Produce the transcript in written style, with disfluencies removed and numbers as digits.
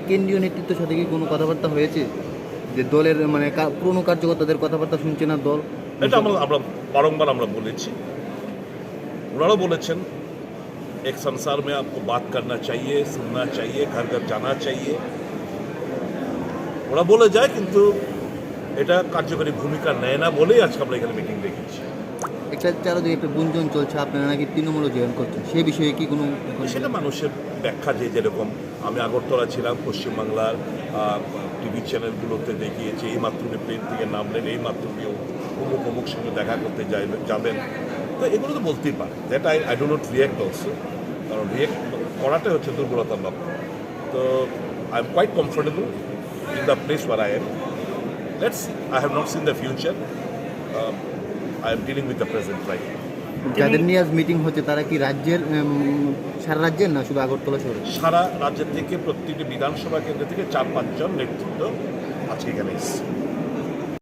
কেন্দ্রীয় নেতৃত্বের সাথে কি কোনো কথাবার্তা হয়েছে, যে দলের মানে পুরনো কার্যকর্তাদের কথাবার্তা শুনছে না দল? এটা আমরা বারংবার আমরা বলেছি, ওনারাও বলেছেন एक संसार में आपको बात करना चाहिए, सुनना चाहिए, घर घर जाना चाहिए। ওরা বলে যায় কিন্তু এটা কার্যকরী ভূমিকা নেয় না বলেই আজকে আমরা এখানে মিটিং রেখেছি। একটা চারদিকে একটা গুঞ্জন চলছে আপনারা নাকি তৃণমূলও জয়েন করছেন, সে বিষয়ে কি কোনো সেটা মানুষের ব্যাখ্যা, যে যেরকম আমি আগরতলা ছিলাম, পশ্চিমবাংলার টিভি চ্যানেলগুলোতে দেখিয়েছি এই মাত্র উনি প্লেন থেকে নামলেন, এই মাত্র উনি অমুক অমুক সঙ্গে দেখা করতে যাবেন, তো এগুলো তো বলতেই পারে। That I do not react also, কারণ রিয়াক্ট করাটাই হচ্ছে দুর্বলতার লক্ষ্য। তো I am quite comfortable in the place where I am. Let's see, I have not seen the future, I am dealing with the present right. যাদের নিয়ে আজ meeting হচ্ছে তারা কি রাজ্যের, সারা রাজ্যের না শুধু আগরতলা শহরে? সারা রাজ্যের থেকে প্রত্যেকটি বিধানসভা কেন্দ্র থেকে 4-5 জন নেতৃত্ব আজকে এখানে এসেছে।